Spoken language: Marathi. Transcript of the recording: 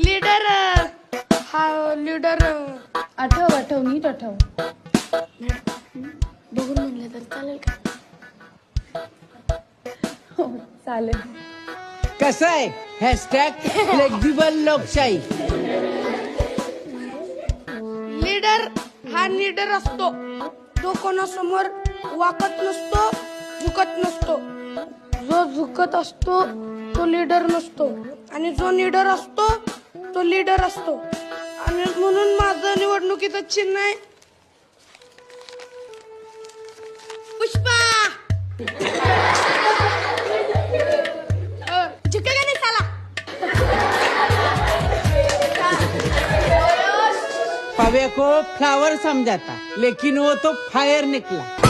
लीडर हा लीडर आठव नीट आठव. बघून म्हणलं तर चालेल का? हो चालेल. कसं आहे हॅशटॅग फ्लेक्झिबल लोकशाही. लीडर हा लीडर असतो, जो कोणासमोर वाकत नसतो, झुकत नसतो. जो झुकत असतो तो लीडर नसतो, आणि जो लीडर असतो तो लीडर असतो. आणि म्हणून माझं निवडणुकीचं चिन्ह आहे पुष्पा. झुकेगा नहीं साला. पवे को फ्लावर समझा था लेकिन वो तो फायर निकला.